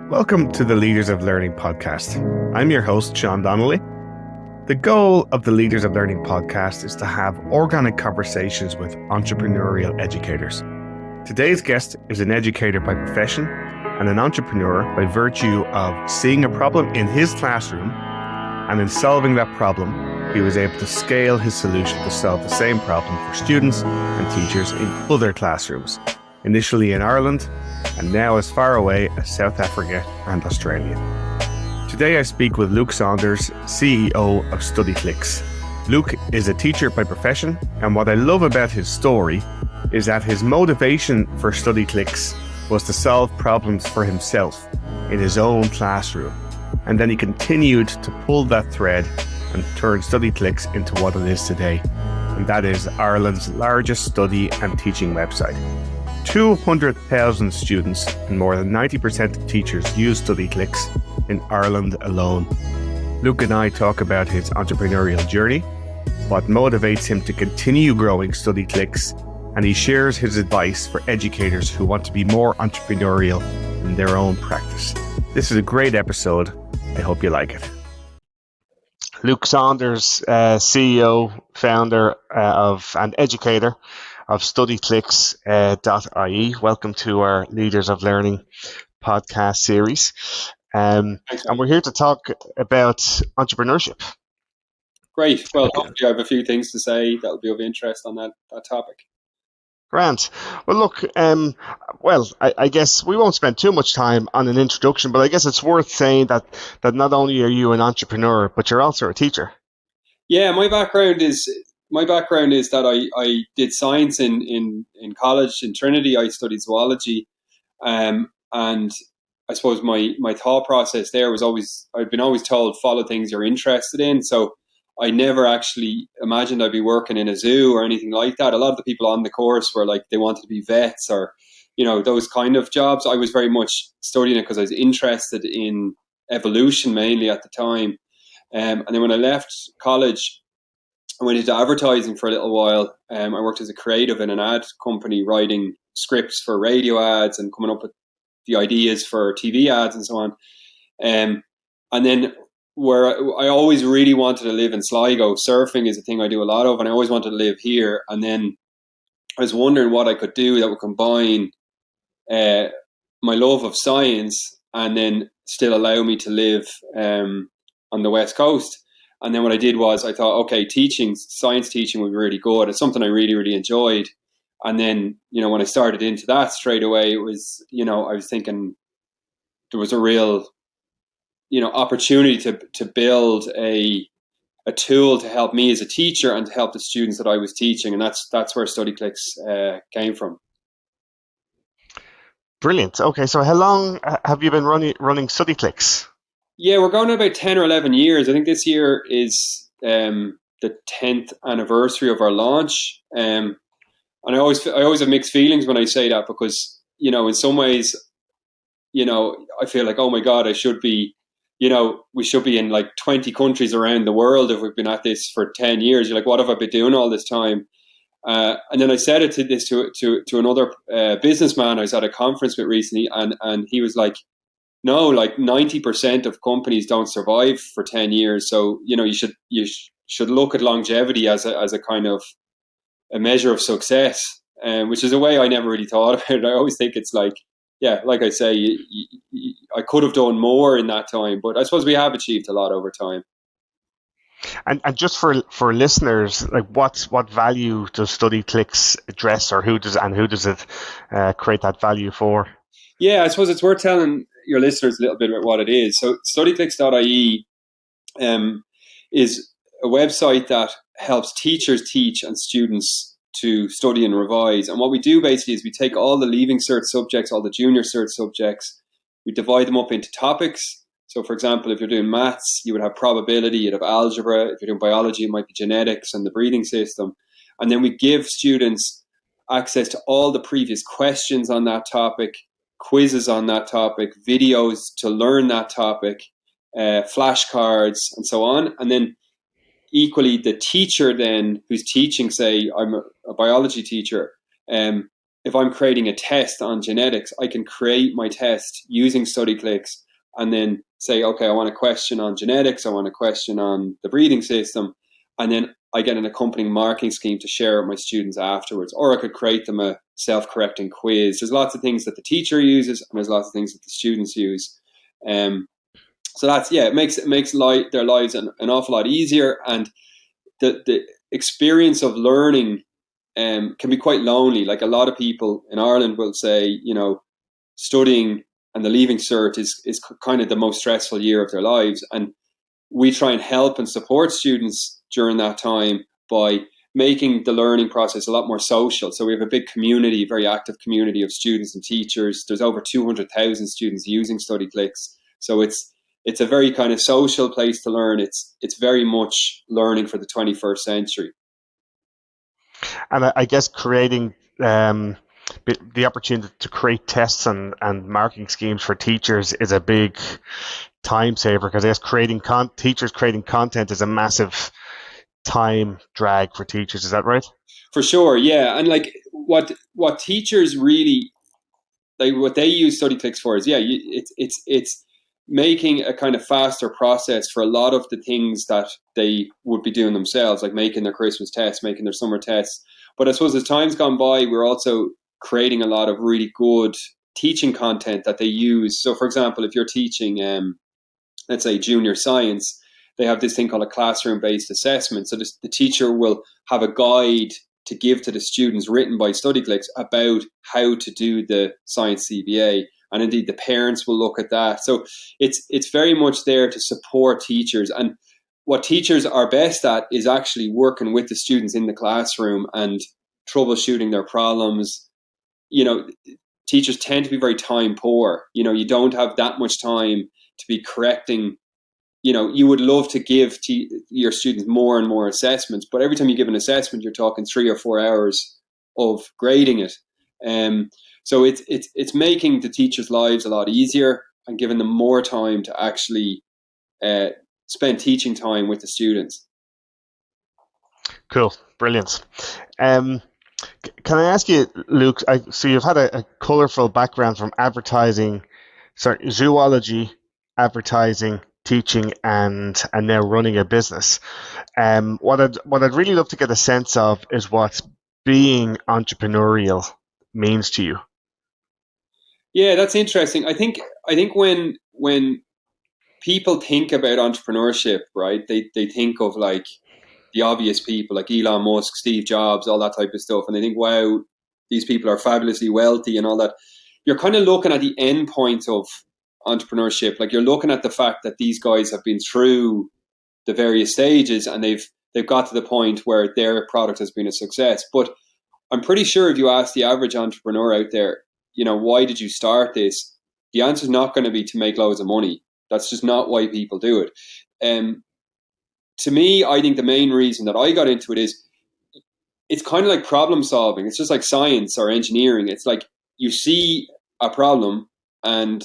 Welcome to the Leaders of Learning podcast. I'm your host, Sean Donnelly. The goal of the Leaders of Learning podcast is to have organic conversations with entrepreneurial educators. Today's guest is an educator by profession and an entrepreneur by virtue of seeing a problem in his classroom, and in solving that problem, he was able to scale his solution to solve the same problem for students and teachers in other classrooms, initially in Ireland, and now as far away as South Africa and Australia. Today I speak with Luke Saunders, CEO of StudyClix. Luke is a teacher by profession, and what I love about his story is that his motivation for StudyClix was to solve problems for himself in his own classroom. And then he continued to pull that thread and turn StudyClix into what it is today. And that is Ireland's largest study and teaching website. 200,000 students and more than 90% of teachers use StudyClix in Ireland alone. Luke and I talk about his entrepreneurial journey, what motivates him to continue growing StudyClix, and he shares his advice for educators who want to be more entrepreneurial in their own practice. This is a great episode. I hope you like it. Luke Saunders, CEO, founder and educator of StudyClix.ie. Welcome to our Leaders of Learning podcast series. And we're here to talk about entrepreneurship. Great. Well, hopefully I have a few things to say that will be of interest on that topic. Grant. Well, look, I guess we won't spend too much time on an introduction, but I guess it's worth saying that not only are you an entrepreneur, but you're also a teacher. Yeah, my background is that I did science in college in Trinity. I studied zoology, and I suppose my thought process there was I've been always told follow things you're interested in. So I never actually imagined I'd be working in a zoo or anything like that. A lot of the people on the course were like they wanted to be vets or those kind of jobs. I was very much studying it because I was interested in evolution mainly at the time. And then when I left college, I went into advertising for a little while. I worked as a creative in an ad company, writing scripts for radio ads and coming up with the ideas for TV ads and so on. And then where I always really wanted to live in Sligo. Surfing is a thing I do a lot of, and I always wanted to live here. And then I was wondering what I could do that would combine my love of science and then still allow me to live on the West Coast. And then what I did was I thought, okay, science teaching would be really good. It's something I really, really enjoyed. And then, when I started into that straight away, it was, I was thinking there was a real, opportunity to build a tool to help me as a teacher and to help the students that I was teaching. And that's where StudyClix came from. Brilliant. Okay, so how long have you been running StudyClix? Yeah, we're going on about 10 or 11 years. I think this year is the 10th anniversary of our launch. And I always have mixed feelings when I say that because, in some ways, I feel like, oh my God, I should be, we should be in like 20 countries around the world if we've been at this for 10 years. You're like, what have I been doing all this time? And then I said it to another businessman I was at a conference with recently, and he was like, no, like 90% of companies don't survive for 10 years. So, you should look at longevity as a kind of a measure of success, which is a way I never really thought about it. I always think it's like, yeah, like I say, I could have done more in that time, but I suppose we have achieved a lot over time. And just for listeners, like what value does StudyClix address, or who does it create that value for? Yeah, I suppose it's worth telling your listeners a little bit about what it is. So StudyClix.ie is a website that helps teachers teach and students to study and revise. And what we do basically is we take all the Leaving Cert subjects, all the Junior Cert subjects, we divide them up into topics. So for example, if you're doing maths, you would have probability, you'd have algebra. If you're doing biology, it might be genetics and the breathing system. And then we give students access to all the previous questions on that topic, quizzes on that topic, videos to learn that topic, flashcards, and so on. And then equally, the teacher then who's teaching, say I'm a biology teacher, if I'm creating a test on genetics, I can create my test using StudyClix and then say, okay, I want a question on genetics, I want a question on the breeding system, and then I get an accompanying marking scheme to share with my students afterwards. Or I could create them a self-correcting quiz. There's lots of things that the teacher uses, and there's lots of things that the students use. So that's, it makes their lives an awful lot easier. And the experience of learning can be quite lonely. Like a lot of people in Ireland will say, studying and the Leaving Cert is kind of the most stressful year of their lives. And we try and help and support students during that time by making the learning process a lot more social. So we have a big community, very active community of students and teachers. There's over 200,000 students using StudyClix. So it's a very kind of social place to learn. It's very much learning for the 21st century. And I guess creating the opportunity to create tests and marking schemes for teachers is a big time saver, because I guess teachers creating content is a massive time drag for teachers. Is that right? For sure, yeah. And like what teachers really, like what they use StudyClix for is, it's making a kind of faster process for a lot of the things that they would be doing themselves, like making their Christmas tests, making their summer tests. But I suppose as time's gone by, we're also creating a lot of really good teaching content that they use. So for example, if you're teaching, let's say junior science, they have this thing called a classroom-based assessment. So the teacher will have a guide to give to the students written by StudyClix about how to do the science CBA. And indeed, the parents will look at that. So it's very much there to support teachers. And what teachers are best at is actually working with the students in the classroom and troubleshooting their problems. Teachers tend to be very time poor. You don't have that much time to be correcting. You would love to give your students more and more assessments, but every time you give an assessment, you're talking 3 or 4 hours of grading it. So it's making the teachers' lives a lot easier and giving them more time to actually spend teaching time with the students. Cool, brilliant. Can I ask you, Luke? So you've had a colourful background from zoology, advertising, teaching, and now running a business. What I'd really love to get a sense of is what being entrepreneurial means to you. Yeah, that's interesting. I think when people think about entrepreneurship, right, they think of like the obvious people like Elon Musk, Steve Jobs, all that type of stuff, and they think, wow, these people are fabulously wealthy and all that. You're kind of looking at the end point of entrepreneurship. Like you're looking at the fact that these guys have been through the various stages and they've got to the point where their product has been a success. But I'm pretty sure if you ask the average entrepreneur out there, why did you start this? The answer is not going to be to make loads of money. That's just not why people do it. To me, I think the main reason that I got into it is it's kind of like problem solving. It's just like science or engineering. It's like you see a problem and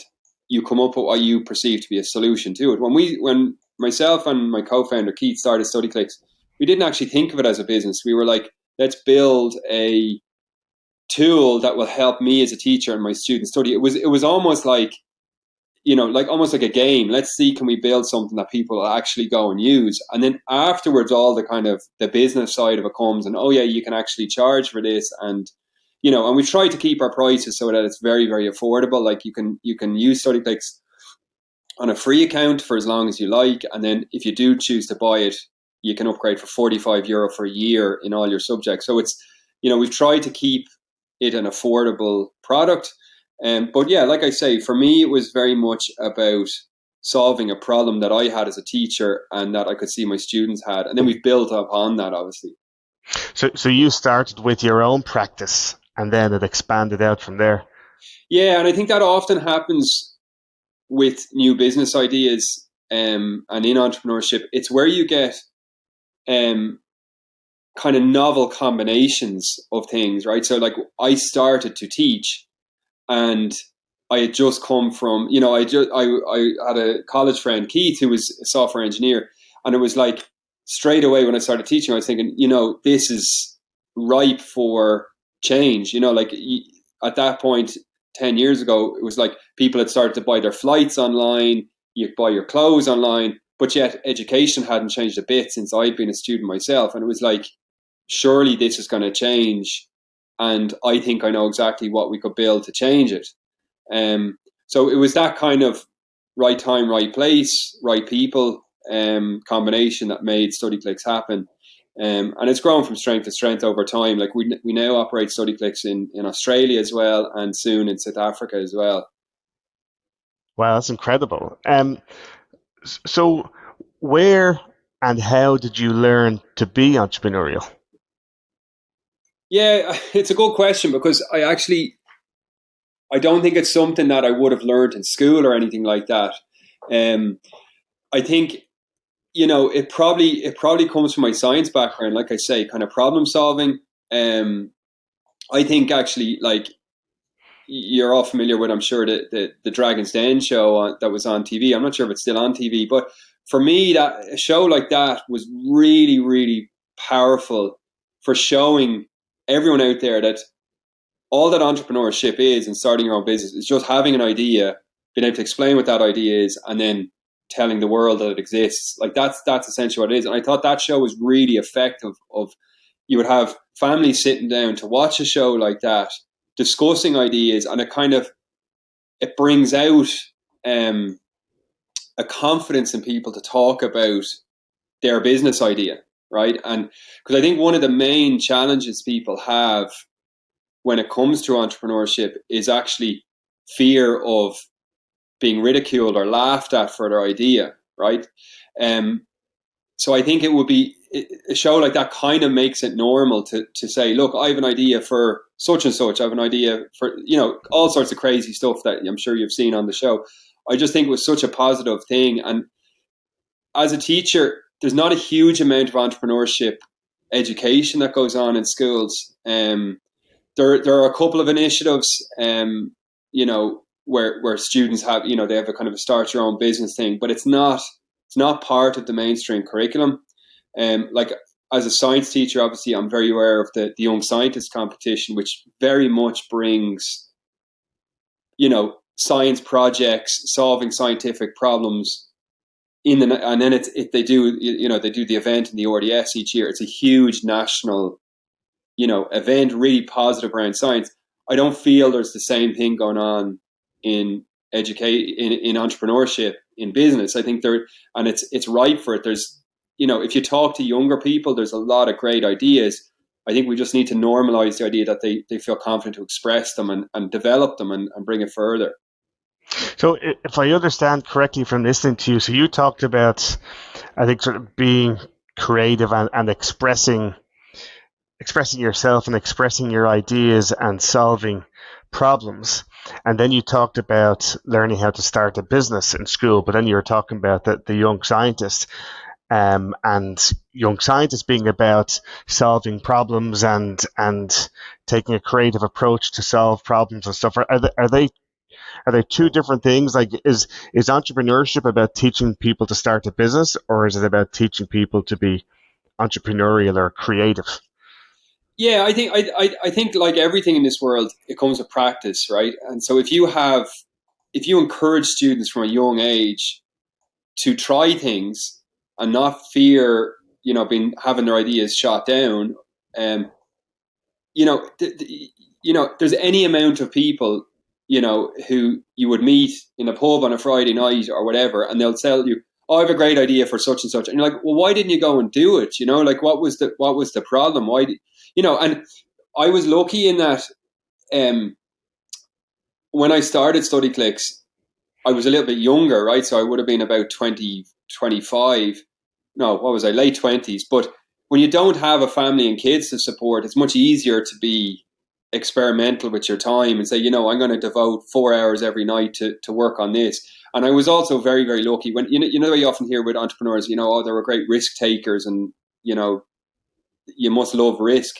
you come up with what you perceive to be a solution to it. When myself and my co-founder Keith started StudyClix, we didn't actually think of it as a business. We were like, let's build a tool that will help me as a teacher and my students study. It was almost like, almost like a game. Let's see, can we build something that people will actually go and use? And then afterwards, all the kind of the business side of it comes, and oh yeah, you can actually charge for this, and and we try to keep our prices so that it's very, very affordable. Like you can use StudyClix on a free account for as long as you like, and then if you do choose to buy it, you can upgrade for €45 for a year in all your subjects. So it's we've tried to keep it an affordable product. But yeah, like I say, for me, it was very much about solving a problem that I had as a teacher and that I could see my students had. And then we've built upon that, obviously. So you started with your own practice and then it expanded out from there. Yeah, and I think that often happens with new business ideas and in entrepreneurship. It's where you get kind of novel combinations of things, right? So like I started to teach and I had just come from, I had a college friend, Keith, who was a software engineer. And it was like straight away when I started teaching, I was thinking, this is ripe for change. Like at that point, 10 years ago, it was like people had started to buy their flights online, you buy your clothes online, but yet education hadn't changed a bit since I'd been a student myself. And it was like, surely this is going to change. And I think I know exactly what we could build to change it. So it was that kind of right time, right place, right people combination that made StudyClix happen. And it's grown from strength to strength over time. Like we now operate StudyClix in Australia as well, and soon in South Africa as well. Wow, that's incredible. So where and how did you learn to be entrepreneurial? Yeah, it's a good question because I don't think it's something that I would have learned in school or anything like that. I think it probably comes from my science background. Like I say, kind of problem solving. I think actually, like, you're all familiar with, I'm sure, the Dragon's Den show that was on TV. I'm not sure if it's still on TV, but for me, that a show like that was really, really powerful for showing everyone out there that all that entrepreneurship is and starting your own business is just having an idea, being able to explain what that idea is, and then telling the world that it exists. Like that's essentially what it is. And I thought that show was really effective. Of You would have families sitting down to watch a show like that, discussing ideas, and it brings out um, a confidence in people to talk about their business idea, right? And because I think one of the main challenges people have when it comes to entrepreneurship is actually fear of being ridiculed or laughed at for their idea, right? Um, so I think it would be a show like that kind of makes it normal to say, look, I have an idea for such and such. I have an idea for, all sorts of crazy stuff that I'm sure you've seen on the show. I just think it was such a positive thing. And as a teacher, there's not a huge amount of entrepreneurship education that goes on in schools. There are a couple of initiatives, where students have, they have a kind of a start your own business thing, but it's not part of the mainstream curriculum. Like as a science teacher, obviously, I'm very aware of the Young Scientist competition, which very much brings, science projects, solving scientific problems and then they do the event in the RDS each year. It's a huge national event, really positive around science. I don't feel there's the same thing going on in in entrepreneurship, in business. I think it's right for it. There's, if you talk to younger people, there's a lot of great ideas. I think we just need to normalize the idea that they feel confident to express them and develop them and bring it further. So if I understand correctly from listening to you, so you talked about, I think, sort of being creative and expressing yourself and expressing your ideas and solving problems. And then you talked about learning how to start a business in school, but then you were talking about the young scientist, and young scientists being about solving problems and taking a creative approach to solve problems and stuff. Are they two different things? Like, is entrepreneurship about teaching people to start a business, or is it about teaching people to be entrepreneurial or creative? Yeah, I think like everything in this world, it comes with practice, right? And so if you encourage students from a young age to try things and not fear, being having their ideas shot down, um, there's any amount of people, who you would meet in a pub on a Friday night or whatever, and they'll tell you, "Oh, I have a great idea for such and such," and you're like, "Well, why didn't you go and do it? Like what was the problem? Why did, And I was lucky in that, um, when I started StudyClix, I was a little bit younger, right? So I would have been about 20, 25. No, what was I? Late 20s. But when you don't have a family and kids to support, it's much easier to be experimental with your time and say, I'm going to devote 4 hours every night to work on this. And I was also very, very lucky when, the way you often hear with entrepreneurs, oh, they were great risk takers and, you must love risk.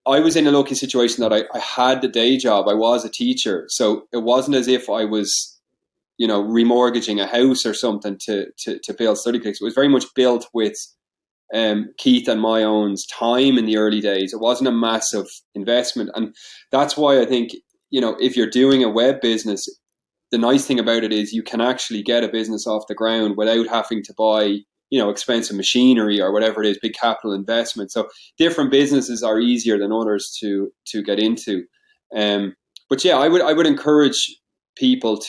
I was in a lucky situation that I had the day job. I was a teacher. So it wasn't as if I was, remortgaging a house or something to build StudyClix. It was very much built with Keith and my own time in the early days. It wasn't a massive investment. And that's why I think, if you're doing a web business, the nice thing about it is you can actually get a business off the ground without having to buy, expensive machinery or whatever it is, big capital investment. So different businesses are easier than others to get into. But yeah, I would encourage people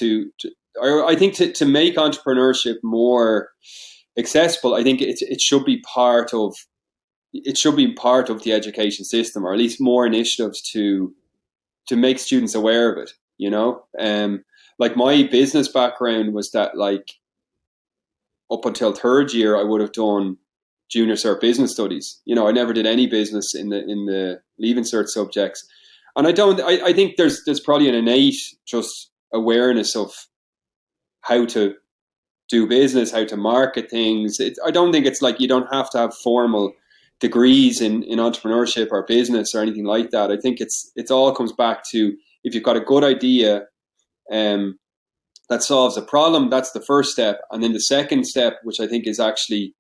I think to make entrepreneurship more accessible, I think it should be part of the education system, or at least more initiatives to make students aware of it. Like my business background was that, like, up until third year, I would have done junior cert business studies. I never did any business in the leaving cert subjects, and I think there's probably an innate just awareness of how to do business, how to market things. I don't think it's like you don't have to have formal degrees in entrepreneurship or business or anything like that. I think it's all comes back to, if you've got a good idea that solves a problem, that's the first step. And then the second step, which I think is actually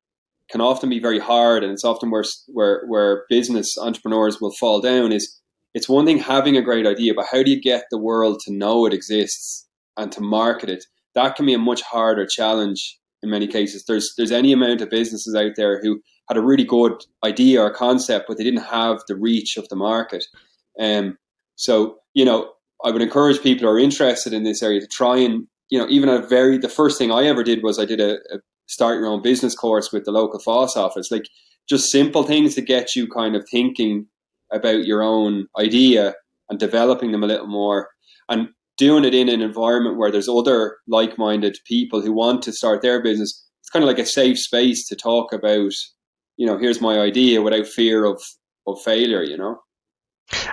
can often be very hard, and it's often where business entrepreneurs will fall down, is it's one thing having a great idea, but how do you get the world to know it exists and to market it? That can be a much harder challenge in many cases. There's any amount of businesses out there who had a really good idea or concept, but they didn't have the reach of the market. So, I would encourage people who are interested in this area to try and, even the first thing I ever did was I did a start your own business course with the local FOSS office, like just simple things to get you kind of thinking about your own idea and developing them a little more, and doing it in an environment where there's other like-minded people who want to start their business. It's kind of like a safe space to talk about, here's my idea, without fear of failure,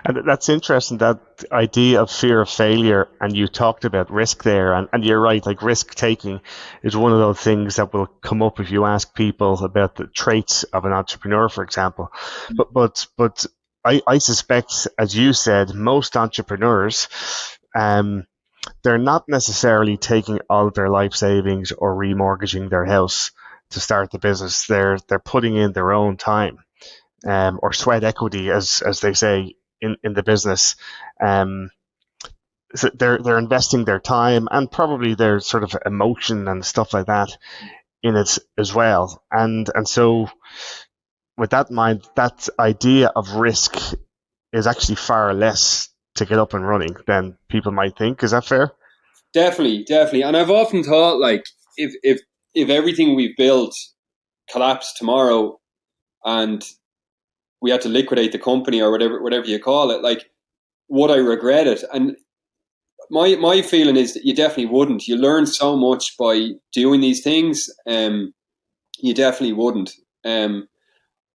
And that's interesting, that idea of fear of failure. And you talked about risk there. And you're right, like risk taking is one of those things that will come up if you ask people about the traits of an entrepreneur, for example. But I suspect, as you said, most entrepreneurs, they're not necessarily taking all of their life savings or remortgaging their house to start the business. They're putting in their own time, or sweat equity, as they say in the business. So they're investing their time and probably their sort of emotion and stuff like that in it as well. And so with that in mind, that idea of risk is actually far less to get up and running than people might think. Is that fair? Definitely. And I've often thought, like, if everything we've built collapsed tomorrow and we had to liquidate the company or whatever you call it, like, would I regret it? And my feeling is that you definitely wouldn't. You learn so much by doing these things. You definitely wouldn't.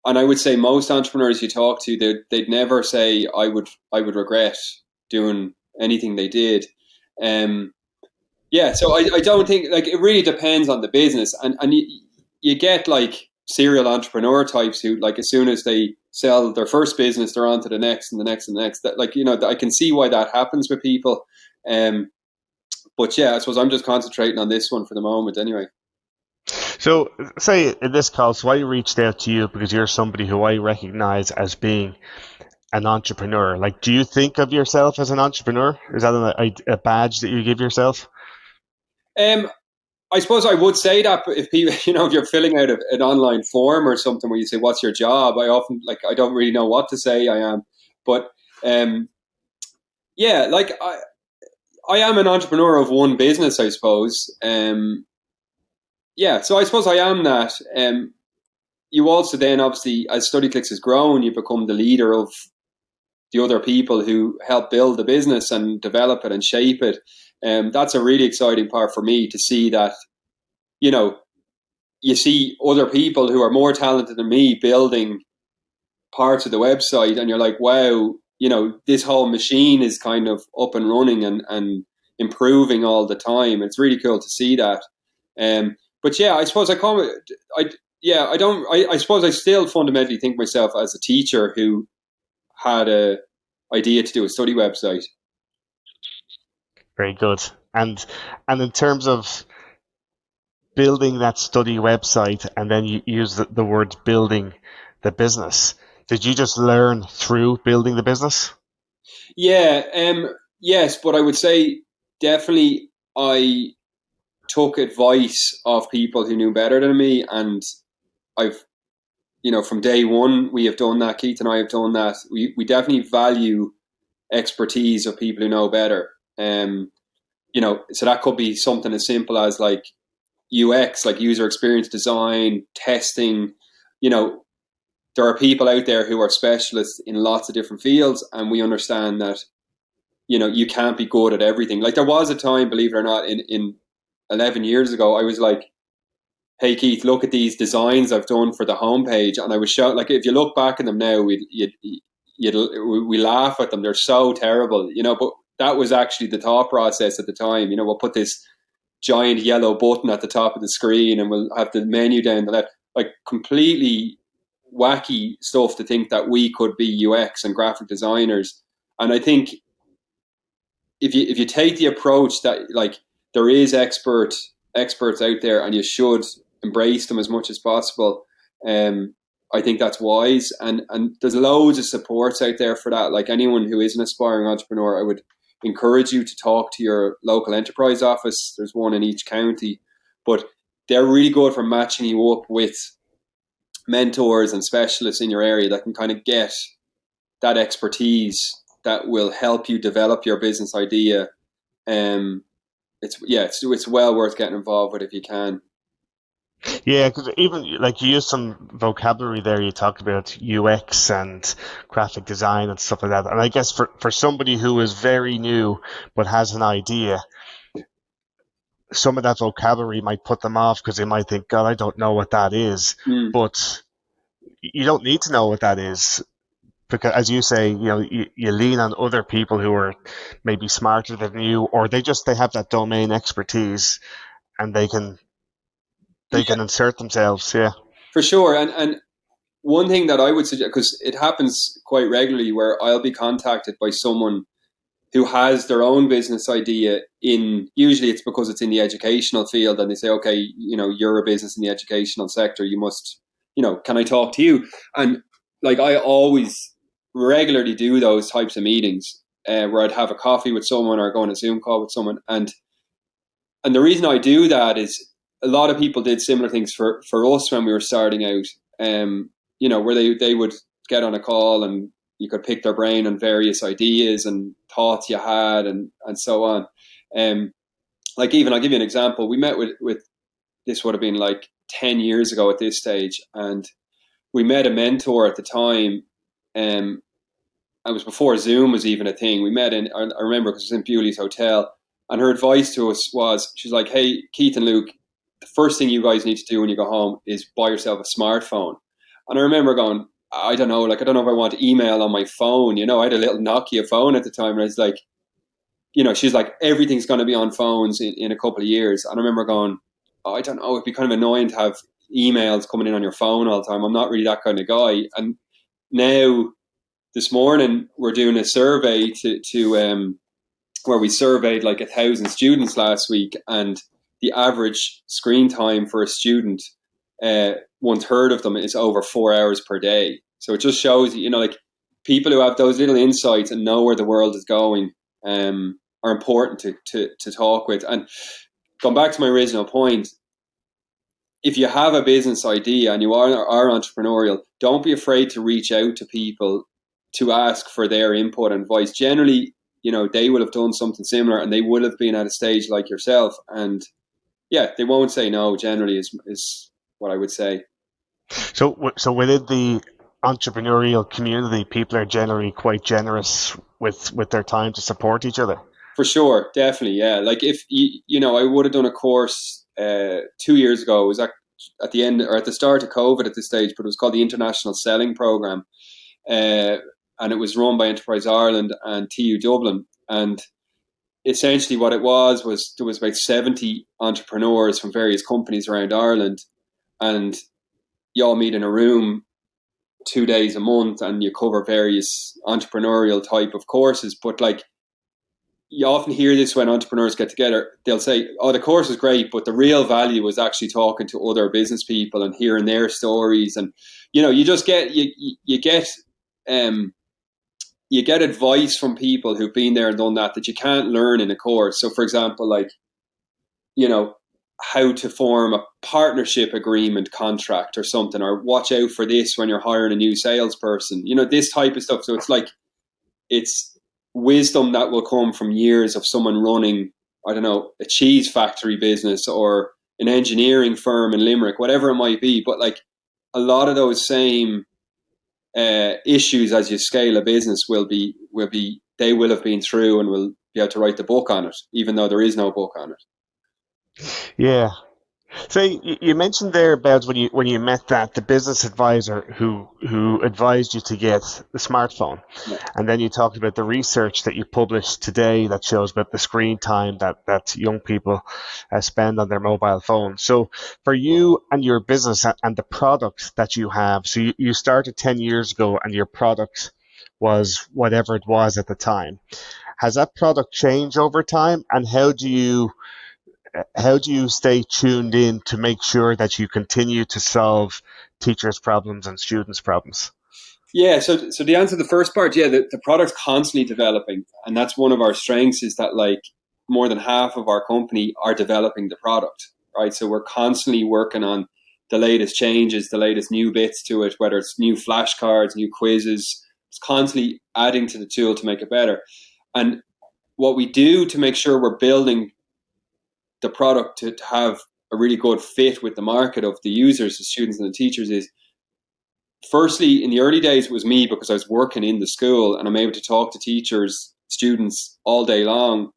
And I would say most entrepreneurs you talk to, they'd never say I would regret doing anything they did. Yeah, so I don't think, like, it really depends on the business, and you get like serial entrepreneur types who, like, as soon as they sell their first business, they're on to the next and the next and the next. That, like, I can see why that happens with people. But yeah, I suppose I'm just concentrating on this one for the moment anyway. So, say in this call, so I reached out to you because you're somebody who I recognize as being an entrepreneur. Like, do you think of yourself as an entrepreneur? Is that a badge that you give yourself? I suppose I would say that, but if people, if you're filling out an online form or something where you say, "What's your job?" I often, like, I don't really know what to say I am, but yeah, like, I am an entrepreneur of one business, I suppose. Yeah, so I suppose I am that. You also then, obviously, as StudyClix has grown, you become the leader of the other people who help build the business and develop it and shape it. That's a really exciting part for me, to see that, you see other people who are more talented than me building parts of the website, and you're like, wow, this whole machine is kind of up and running and improving all the time. It's really cool to see that. But yeah, I suppose I suppose I still fundamentally think myself as a teacher who had a idea to do a study website. Very good. And in terms of building that study website, and then you use the words building the business. Did you just learn through building the business? Yeah, yes, but I would say definitely I took advice of people who knew better than me, and I've, from day one we have done that. Keith and I have done that. We definitely value expertise of people who know better. So that could be something as simple as like UX, like user experience design, testing. You know, there are people out there who are specialists in lots of different fields, and we understand that you can't be good at everything. Like there was a time, believe it or not, in 11 years ago, I was like, hey Keith, look at these designs I've done for the homepage, and I was shocked. Like if you look back at them now, we laugh at them. They're so terrible, but that was actually the thought process at the time. We'll put this giant yellow button at the top of the screen, and we'll have the menu down the left. Like completely wacky stuff to think that we could be UX and graphic designers. And I think if you take the approach that like there is experts out there, and you should embrace them as much as possible, I think that's wise. And there's loads of supports out there for that. Like anyone who is an aspiring entrepreneur, I would encourage you to talk to your local enterprise office. There's one in each county, but they're really good for matching you up with mentors and specialists in your area that can kind of get that expertise that will help you develop your business idea. It's well worth getting involved with if you can. Yeah, because even like you used some vocabulary there. You talked about UX and graphic design and stuff like that. And I guess for somebody who is very new but has an idea, some of that vocabulary might put them off because they might think, God, I don't know what that is. Mm. But you don't need to know what that is because, as you say, you lean on other people who are maybe smarter than you, or they have that domain expertise, and they can Yeah, insert themselves. Yeah. for sure. And one thing that I would suggest, because it happens quite regularly, where I'll be contacted by someone who has their own business idea usually it's because it's in the educational field, and they say, okay, you're a business in the educational sector, you must, can I talk to you? And like I always regularly do those types of meetings, where I'd have a coffee with someone or go on a Zoom call with someone. And the reason I do that is a lot of people did similar things for us when we were starting out, where they would get on a call, and you could pick their brain on various ideas and thoughts you had, and so on. Like even I'll give you an example. We met with this would have been like 10 years ago at this stage, and we met a mentor at the time. It was before Zoom was even a thing. We met I remember because it was in Bewley's Hotel, and her advice to us was, she's like, hey, Keith and Luke, the first thing you guys need to do when you go home is buy yourself a smartphone. And I remember going, I don't know, like, I don't know if I want to email on my phone. I had a little Nokia phone at the time, and I was like, she's like, everything's going to be on phones in a couple of years. And I remember going, I don't know, it'd be kind of annoying to have emails coming in on your phone all the time. I'm not really that kind of guy. And now, this morning we're doing a survey to where we surveyed like 1,000 students last week, and the average screen time for a student, 1/3 of them is over 4 hours per day. So it just shows like people who have those little insights and know where the world is going, are important to talk with. And going back to my original point, if you have a business idea and you are entrepreneurial, don't be afraid to reach out to people to ask for their input and advice. Generally, they would have done something similar, and they would have been at a stage like yourself. And yeah, they won't say no, generally, is what I would say. So within the entrepreneurial community, people are generally quite generous with their time to support each other. For sure, definitely, yeah. Like if I would have done a course 2 years ago. It was at the end or at the start of COVID at this stage, but it was called the International Selling Program, uh, and it was run by Enterprise Ireland and TU Dublin. And essentially, what it was there was about 70 entrepreneurs from various companies around Ireland, and you all meet in a room 2 days a month, and you cover various entrepreneurial type of courses. But like you often hear this when entrepreneurs get together. They'll say, "Oh, the course is great, but the real value was actually talking to other business people and hearing their stories." And you just get um, you get advice from people who've been there and done that you can't learn in a course. So, for example, like how to form a partnership agreement contract or something, or watch out for this when you're hiring a new salesperson. This type of stuff. So it's wisdom that will come from years of someone running, I don't know, a cheese factory business or an engineering firm in Limerick, whatever it might be. But like a lot of those same issues as you scale a business will have been through and will be able to write the book on it, even though there is no book on it. Yeah. So you mentioned there about when you met the business advisor who advised you to get the smartphone, Yeah. and then you talked about the research that you published today that shows about the screen time that young people spend on their mobile phones. So for you and your business and the product that you have, so you started 10 years ago and your product was whatever it was at the time. Has that product changed over time, and how do you stay tuned in to make sure that you continue to solve teachers' problems and students' problems? Yeah, so the answer to the first part, yeah, the product's constantly developing, and that's one of our strengths is that like more than half of our company are developing the product, right? So we're constantly working on the latest changes, the latest new bits to it, whether it's new flashcards, new quizzes. It's constantly adding to the tool to make it better. And what we do to make sure we're building the product to have a really good fit with the market of the users, the students and the teachers is, firstly, in the early days, it was me because I was working in the school and I'm able to talk to teachers, students all day long.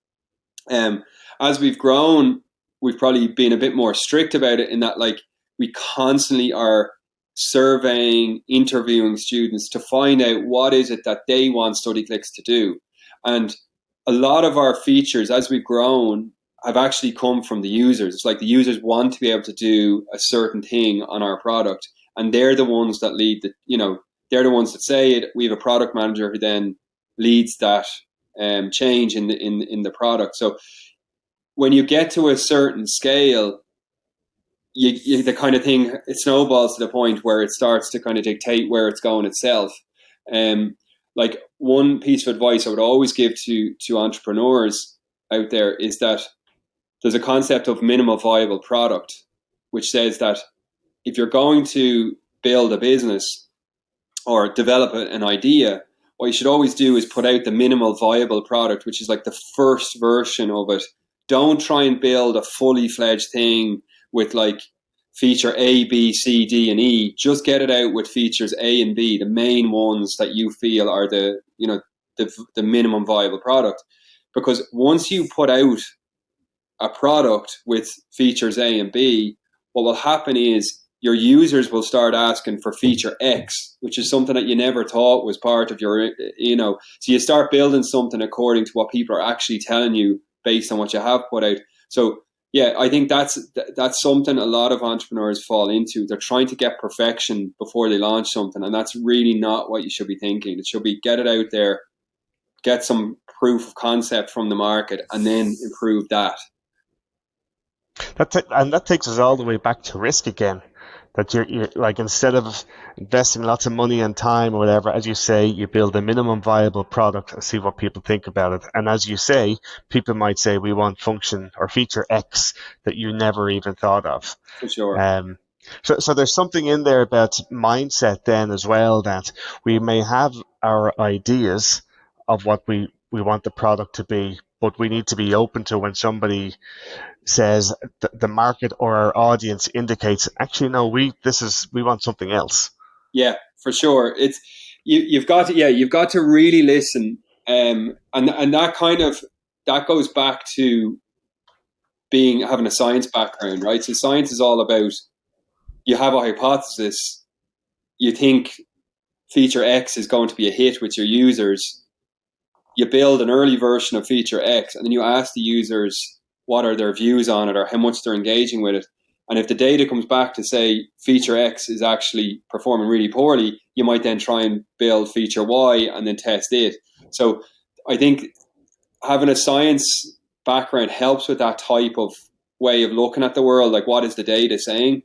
As we've grown, we've probably been a bit more strict about it in that, like, we constantly are surveying, interviewing students to find out what is it that they want StudyClix to do. And a lot of our features, as we've grown, have actually come from the users. It's like the users want to be able to do a certain thing on our product, and they're the ones that lead they're the ones that say it. We have a product manager who then leads that change in the product. So when you get to a certain scale, the kind of thing, it snowballs to the point where it starts to kind of dictate where it's going itself. Like one piece of advice I would always give to entrepreneurs out there is that there's a concept of minimal viable product, which says that if you're going to build a business or develop an idea, what you should always do is put out the minimal viable product, which is like the first version of it. Don't try and build a fully fledged thing with like feature A, B, C, D, and E. Just get it out with features A and B, the main ones that you feel are the minimum viable product. Because once you put out a product with features A and B, what will happen is your users will start asking for feature X, which is something that you never thought was part of your, so you start building something according to what people are actually telling you based on what you have put out. So yeah, I think that's something a lot of entrepreneurs fall into. They're trying to get perfection before they launch something, and that's really not what you should be thinking. It should be get it out there, get some proof of concept from the market, and then improve that. And that takes us all the way back to risk again. That you're like, instead of investing lots of money and time or whatever, as you say, you build a minimum viable product and see what people think about it. And as you say, people might say, we want function or feature X that you never even thought of. For sure. So there's something in there about mindset then as well, that we may have our ideas of what we want the product to be, but we need to be open to when somebody says the market or our audience indicates, actually no, we want something else. Yeah, for sure. It's you've got to really listen, and that kind of that goes back to having a science background, right? So science is all about, you have a hypothesis, you think feature X is going to be a hit with your users, you build an early version of feature X, and then you ask the users what are their views on it or how much they're engaging with it. And if the data comes back to say feature X is actually performing really poorly, you might then try and build feature Y and then test it. So I think having a science background helps with that type of way of looking at the world. Like, what is the data saying?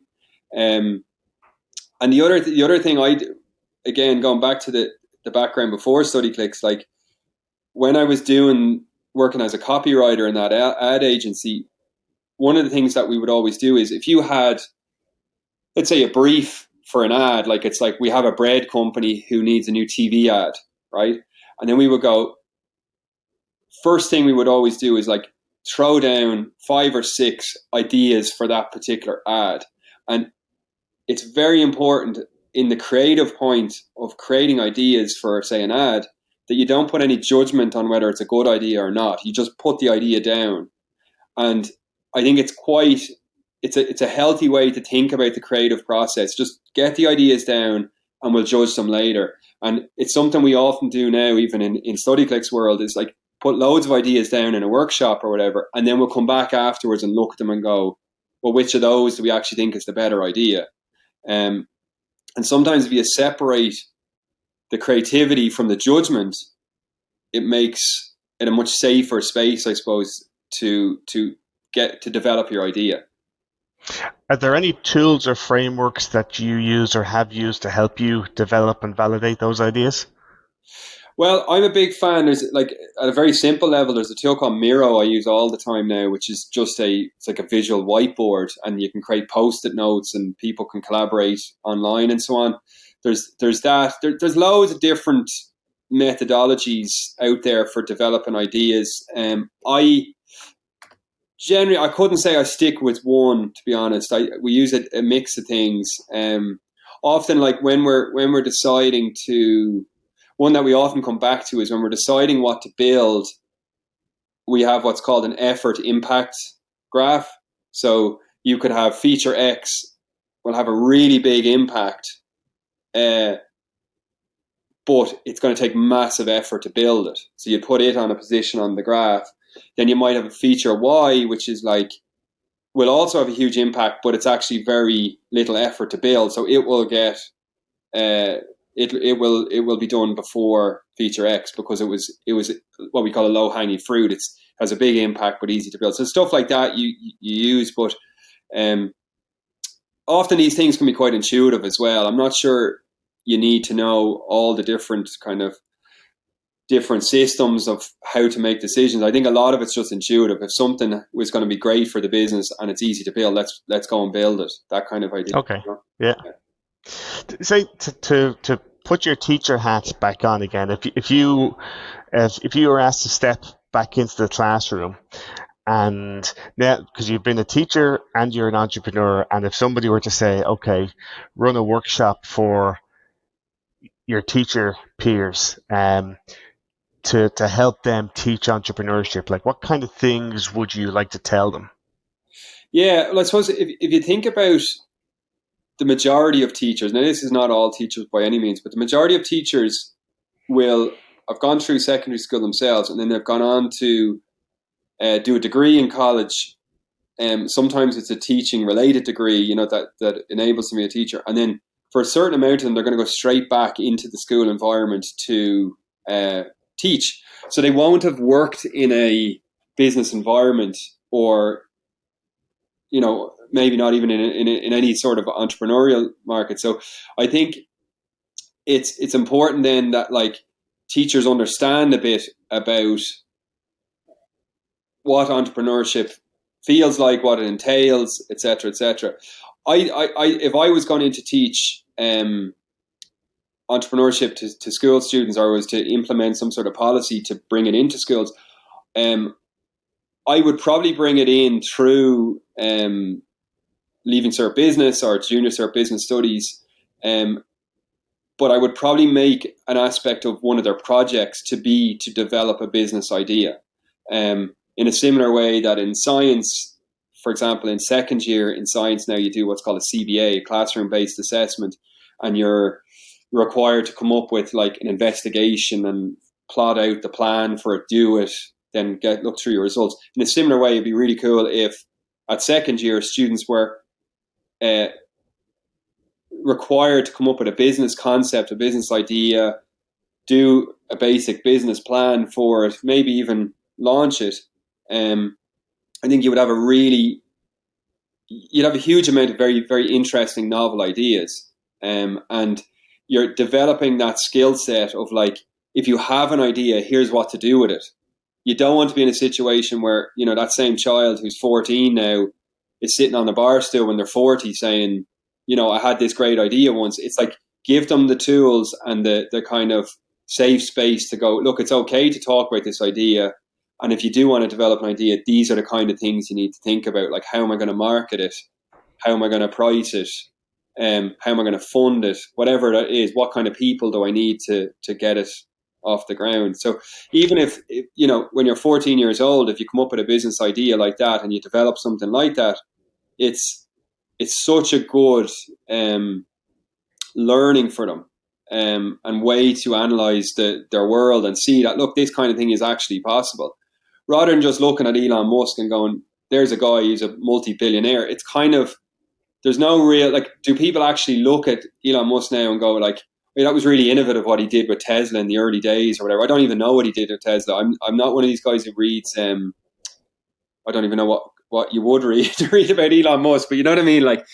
And the other thing I do, again, going back to the background before StudyClix, like when I was working as a copywriter in that ad agency, one of the things that we would always do is if you had, let's say, a brief for an ad, like it's like we have a bread company who needs a new TV ad, right? And then we would go, first thing we would always do is like throw down 5 or 6 ideas for that particular ad. And it's very important in the creative point of creating ideas for, say, an ad, that you don't put any judgment on whether it's a good idea or not. You just put the idea down. And I think it's a healthy way to think about the creative process. Just get the ideas down and we'll judge them later. And it's something we often do now, even in StudyClix world, is like put loads of ideas down in a workshop or whatever, and then we'll come back afterwards and look at them and go, well, which of those do we actually think is the better idea? And sometimes if you separate the creativity from the judgment, it makes it a much safer space, I suppose, to get to develop your idea. Are there any tools or frameworks that you use or have used to help you develop and validate those ideas? Well, I'm a big fan. There's like at a very simple level, there's a tool called Miro I use all the time now, which is just it's like a visual whiteboard, and you can create post-it notes and people can collaborate online and so on. There's that. There's loads of different methodologies out there for developing ideas. I couldn't say I stick with one, to be honest. We use a mix of things. Often, like when we're deciding to, one that we often come back to is when we're deciding what to build, we have what's called an effort impact graph. So you could have feature X will have a really big impact, but it's going to take massive effort to build it. So you put it on a position on the graph. Then you might have a feature Y, which is like, will also have a huge impact, but it's actually very little effort to build. So it will get, it will be done before feature X because it was what we call a low hanging fruit. It has a big impact, but easy to build. So stuff like that you use, but often these things can be quite intuitive as well. I'm not sure you need to know all the different systems of how to make decisions. I think a lot of it's just intuitive. If something was going to be great for the business and it's easy to build, let's go and build it. That kind of idea. Okay. Yeah. Say to put your teacher hat back on again. If you were asked to step back into the classroom, and now because you've been a teacher and you're an entrepreneur, and if somebody were to say, okay, run a workshop for your teacher peers, to help them teach entrepreneurship, like what kind of things would you like to tell them? Yeah, well, I suppose if you think about the majority of teachers, now this is not all teachers by any means, but the majority of teachers have gone through secondary school themselves, and then they've gone on to do a degree in college. Sometimes it's a teaching related degree, that enables them to be a teacher. And then for a certain amount of them, they're going to go straight back into the school environment to teach. So they won't have worked in a business environment, or maybe not even in any sort of entrepreneurial market. So I think it's important then that like teachers understand a bit about what entrepreneurship feels like, what it entails, etc., etc. If I was going in to teach entrepreneurship to school students, or was to implement some sort of policy to bring it into schools, I would probably bring it in through Leaving Cert Business or Junior Cert Business Studies, but I would probably make an aspect of one of their projects to be to develop a business idea, in a similar way that in science, for example, in second year in science now you do what's called a CBA, classroom-based assessment, and you're required to come up with like an investigation and plot out the plan for it, do it, then look through your results. In a similar way, it'd be really cool if at second year students were required to come up with a business concept, a business idea, do a basic business plan for it, maybe even launch it, I think you'd have a huge amount of very, very interesting novel ideas. And you're developing that skill set of like, if you have an idea, here's what to do with it. You don't want to be in a situation where, that same child who's 14 now is sitting on the bar stool when they're 40 saying, I had this great idea once. It's like, give them the tools and the kind of safe space to go, look, it's okay to talk about this idea. And if you do want to develop an idea, these are the kind of things you need to think about. Like, how am I going to market it? How am I going to price it? How am I going to fund it? Whatever that is, what kind of people do I need to get it off the ground? So even if when you're 14 years old, if you come up with a business idea like that and you develop something like that, it's such a good learning for them, and way to analyze their world and see that, look, this kind of thing is actually possible, rather than just looking at Elon Musk and going, there's a guy who's a multi-billionaire. It's kind of, there's no real, like, do people actually look at Elon Musk now and go like, hey, that was really innovative what he did with Tesla in the early days or whatever. I don't even know what he did with Tesla. I'm not one of these guys who reads, I don't even know what you would read to read about Elon Musk, but you know what I mean? Like,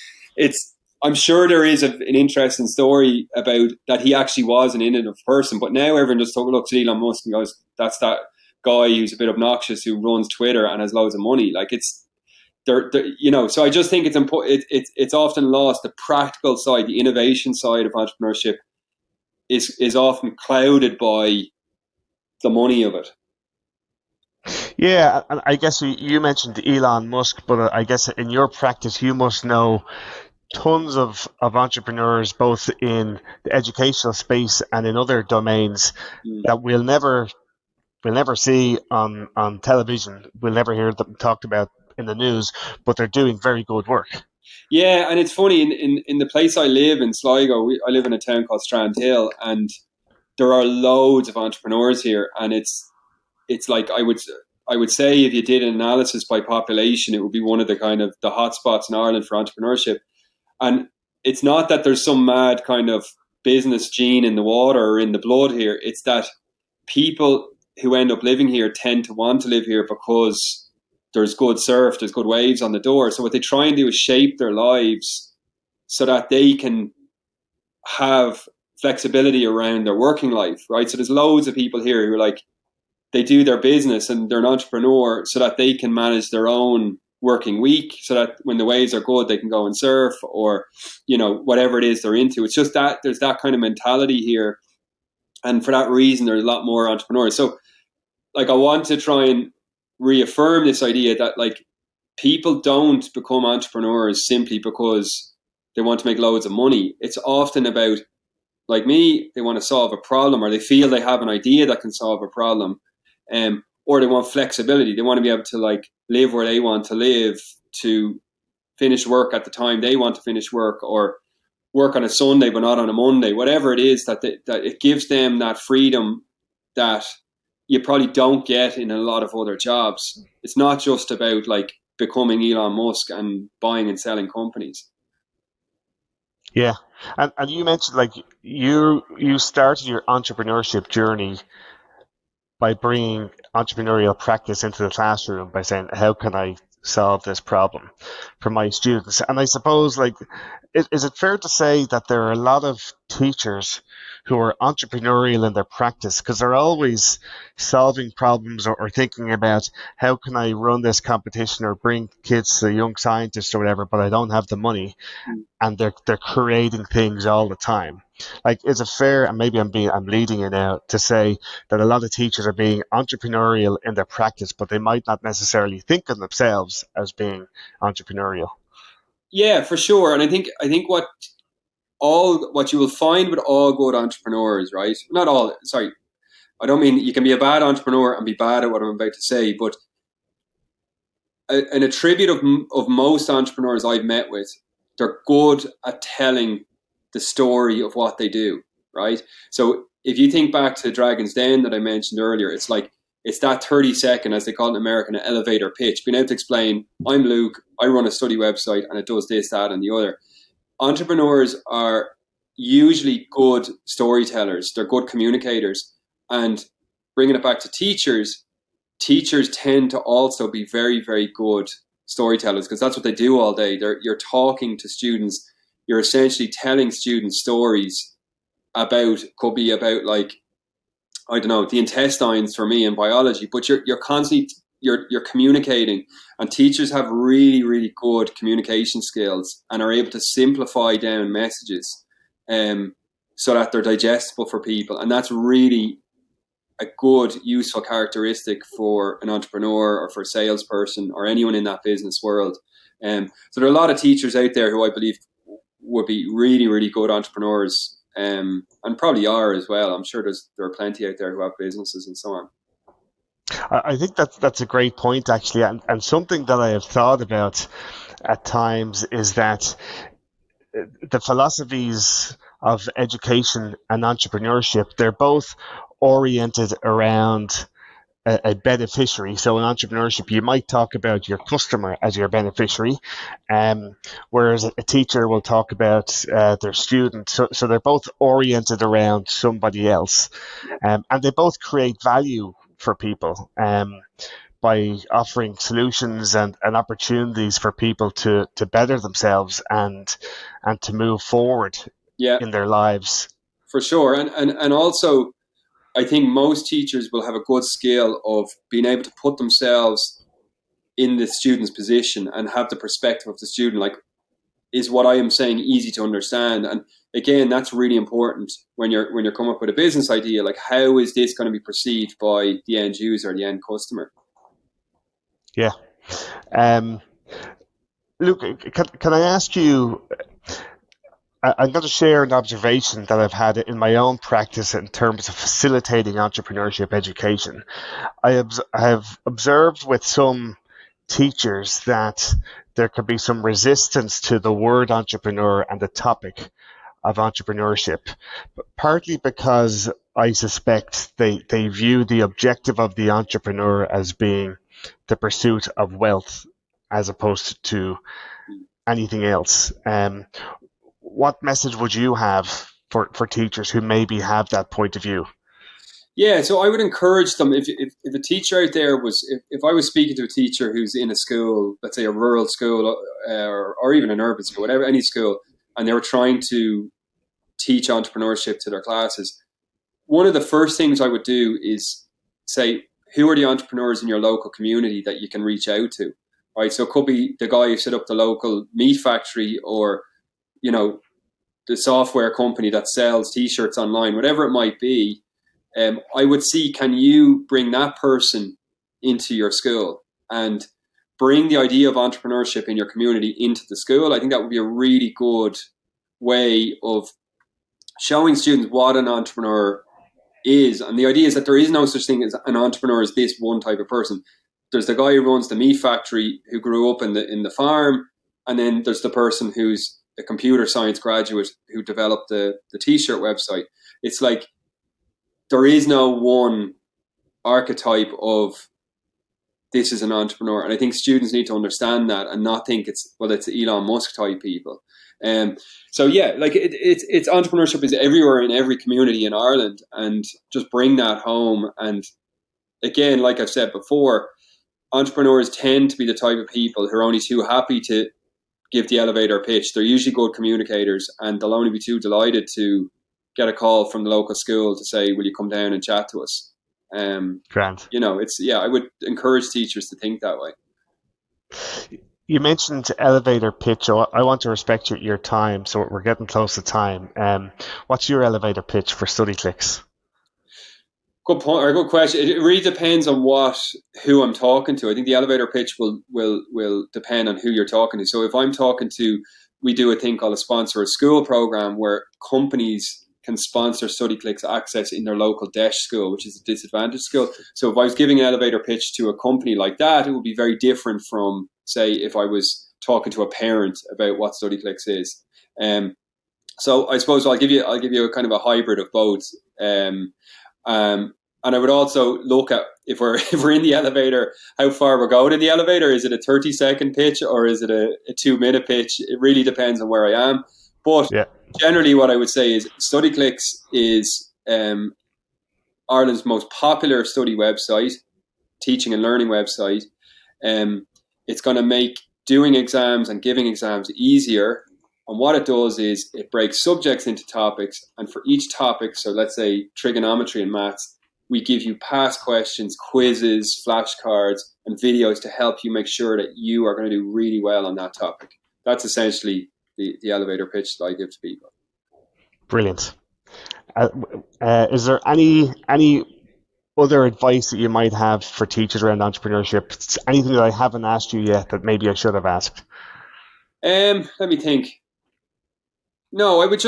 I'm sure there is an interesting story about that he actually was an innovative person, but now everyone just looks at Elon Musk and goes, that's that guy who's a bit obnoxious who runs Twitter and has loads of money. Like, it's there, so I just think it's important. It's often lost. The practical side, the innovation side of entrepreneurship is often clouded by the money of it. Yeah, and I guess you mentioned Elon Musk, but I guess in your practice, you must know tons of entrepreneurs, both in the educational space and in other domains that we'll never see on television. We'll never hear them talked about in the news, but they're doing very good work. Yeah, and it's funny, in the place I live in Sligo, I live in a town called Strandhill, and there are loads of entrepreneurs here, and it's like, I would say, if you did an analysis by population, it would be one of the kind of the hotspots in Ireland for entrepreneurship. And it's not that there's some mad kind of business gene in the water or in the blood here. It's that people who end up living here tend to want to live here because there's good surf, there's good waves on the door. So what they try and do is shape their lives so that they can have flexibility around their working life, right? So there's loads of people here who are like, they do their business and they're an entrepreneur so that they can manage their own working week, so that when the waves are good, they can go and surf, or, whatever it is they're into. It's just that there's that kind of mentality here. And for that reason, there's a lot more entrepreneurs. So, like, I want to try and reaffirm this idea that, like, people don't become entrepreneurs simply because they want to make loads of money. It's often about, like me, they want to solve a problem, or they feel they have an idea that can solve a problem. Or they want flexibility. They want to be able to, like, live where they want to live, to finish work at the time they want to finish work, or work on a Sunday but not on a Monday. Whatever it is, that it gives them that freedom that you probably don't get in a lot of other jobs. It's not just about, like, becoming Elon Musk and buying and selling companies. Yeah, and you mentioned, like, you started your entrepreneurship journey by bringing entrepreneurial practice into the classroom by saying, how can I solve this problem for my students? And I suppose, like, is it fair to say that there are a lot of teachers who are entrepreneurial in their practice because they're always solving problems, or thinking about how can I run this competition or bring kids to young scientists or whatever, but I don't have the money, and they're creating things all the time. Like, is it fair, and maybe I'm leading you now, to say that a lot of teachers are being entrepreneurial in their practice, but they might not necessarily think of themselves as being entrepreneurial? Yeah, for sure. And I think what you will find with all good entrepreneurs, right? Not all, sorry, I don't mean you can be a bad entrepreneur and be bad at what I'm about to say, but an attribute of most entrepreneurs I've met with, they're good at telling the story of what they do, right? So if you think back to Dragon's Den that I mentioned earlier, it's like, it's that 30-second, as they call it in America, an elevator pitch, being able to explain, I'm Luke, I run a study website, and it does this, that, and the other. Entrepreneurs are usually good storytellers. They're good communicators. And bringing it back to teachers, teachers tend to also be very, very good storytellers, because that's what they do all day. You're talking to students. You're essentially telling students stories could be about, like, I don't know, the intestines for me in biology, but you're constantly you're communicating, and teachers have really, really good communication skills and are able to simplify down messages, so that they're digestible for people, and that's really a good, useful characteristic for an entrepreneur or for a salesperson or anyone in that business world. So there are a lot of teachers out there who I believe would be really, really good entrepreneurs, and probably are as well. I'm sure there are plenty out there who have businesses and so on. I think that's a great point, actually, and something that I have thought about at times is that the philosophies of education and entrepreneurship, they're both oriented around a beneficiary. So in entrepreneurship, you might talk about your customer as your beneficiary, whereas a teacher will talk about their student. So they're both oriented around somebody else, and they both create value for people by offering solutions and opportunities for people to better themselves and to move forward Yeah, in their lives. for sure. And also, I think most teachers will have a good skill of being able to put themselves in the student's position and have the perspective of the student. Like, is what I am saying easy to understand? And again, that's really important when you're coming up with a business idea. Like, how is this going to be perceived by the end user, the end customer? Yeah. Luke, can I ask you? I'm going to share an observation that I've had in my own practice in terms of facilitating entrepreneurship education. I have observed with some teachers that there could be some resistance to the word entrepreneur and the topic of entrepreneurship, partly because I suspect they view the objective of the entrepreneur as being the pursuit of wealth as opposed to anything else. What message would you have for teachers who maybe have that point of view? Yeah, so I would encourage them, if a teacher out there if I was speaking to a teacher who's in a school, let's say a rural school, or even an urban school, whatever, any school, and they were trying to teach entrepreneurship to their classes, one of the first things I would do is say, who are the entrepreneurs in your local community that you can reach out to, right? So it could be the guy who set up the local meat factory, or, the software company that sells t-shirts online, whatever it might be. I would see, can you bring that person into your school and bring the idea of entrepreneurship in your community into the school? I think that would be a really good way of showing students what an entrepreneur is. And the idea is that there is no such thing as an entrepreneur as this one type of person. There's the guy who runs the meat factory who grew up in the farm, and then there's the person who's a computer science graduate who developed the t-shirt website. It's like there is no one archetype of this is an entrepreneur, and I think students need to understand that and not think it's Elon Musk type people. So yeah, like it's entrepreneurship is everywhere in every community in Ireland, and just bring that home. And again, like I've said before, entrepreneurs tend to be the type of people who are only too happy to give the elevator pitch. They're usually good communicators, and they'll only be too delighted to get a call from the local school to say, will you come down and chat to us? Grant. I would encourage teachers to think that way. You mentioned elevator pitch. So I want to respect your time, so we're getting close to time. What's your elevator pitch for StudyClix? Good point, or good question. It really depends on who I'm talking to. I think the elevator pitch will depend on who you're talking to. So if I'm talking to, we do a thing called a sponsor a school program, where companies can sponsor StudyClix access in their local DESH school, which is a disadvantaged school. So if I was giving an elevator pitch to a company like that, it would be very different from, say, if I was talking to a parent about what StudyClix is. So I suppose I'll give you a kind of a hybrid of both. And I would also look at, if we're in the elevator, how far we're going in the elevator. Is it a 30-second pitch or is it a 2-minute pitch? It really depends on where I am. But generally what I would say is StudyClix is Ireland's most popular study website. teaching and learning website. It's going to make doing exams and giving exams easier. And what it does is it breaks subjects into topics. And for each topic, so let's say trigonometry and maths, we give you past questions, quizzes, flashcards, and videos to help you make sure that you are going to do really well on that topic. That's essentially the elevator pitch that I give to people. Brilliant. Is there any other advice that you might have for teachers around entrepreneurship? Anything that I haven't asked you yet that maybe I should have asked? Let me think. No, I would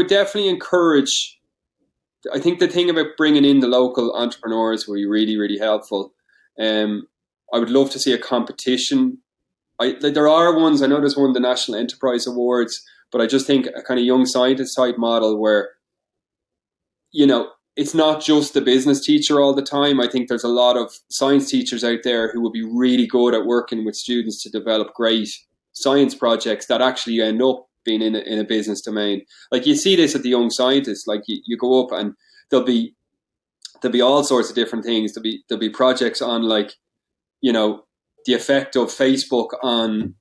definitely encourage. I think the thing about bringing in the local entrepreneurs will be really, really helpful. I would love to see a competition. There are ones. I know there's one, the National Enterprise Awards, but I just think a kind of young scientist type model where, it's not just the business teacher all the time. I think there's a lot of science teachers out there who will be really good at working with students to develop great science projects that actually end up being in a business domain. Like you see this at the young scientists. Like you go up and there'll be all sorts of different things. There'll be projects on the effect of Facebook on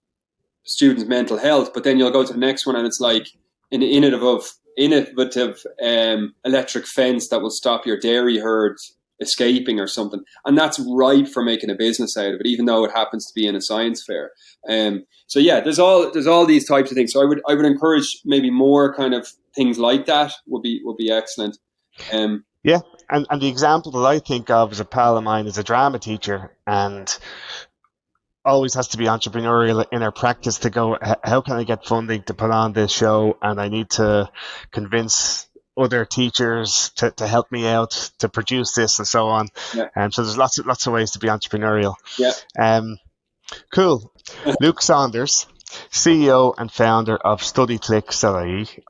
students' mental health, but then you'll go to the next one and it's like an innovative electric fence that will stop your dairy herd escaping or something, and that's ripe for making a business out of it, even though it happens to be in a science fair. So yeah, there's all these types of things. So I would encourage maybe more kind of things like that would be excellent. Yeah, and the example that I think of as a pal of mine is a drama teacher, and always has to be entrepreneurial in her practice to go, how can I get funding to put on this show? And I need to convince other teachers to help me out to produce this and so on. Yeah. So there's lots of ways to be entrepreneurial. Yeah. Cool. Luke Saunders, CEO and founder of StudyClix,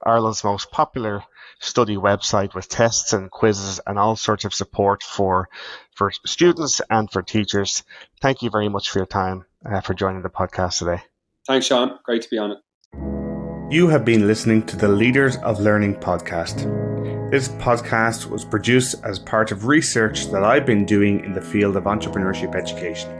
Ireland's most popular study website with tests and quizzes and all sorts of support for students and for teachers. Thank you very much for your time, for joining the podcast today. Thanks, Sean. Great to be on it. You have been listening to the Leaders of Learning podcast. This podcast was produced as part of research that I've been doing in the field of entrepreneurship education.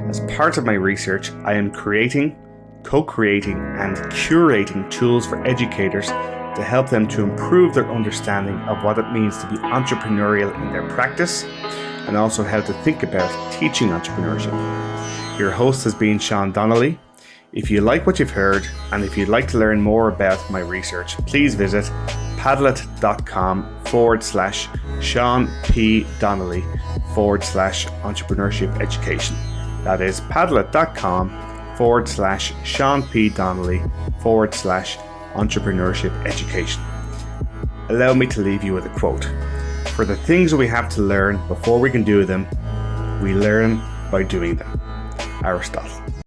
As part of my research, I am creating, co-creating, and curating tools for educators to help them to improve their understanding of what it means to be entrepreneurial in their practice, and also how to think about teaching entrepreneurship. Your host has been Sean Donnelly. If you like what you've heard, and if you'd like to learn more about my research, please visit padlet.com/Sean P. Donnelly /entrepreneurship education. That is padlet.com/Sean P. Donnelly /entrepreneurship education. Allow me to leave you with a quote. For the things we have to learn before we can do them, we learn by doing them. Aristotle.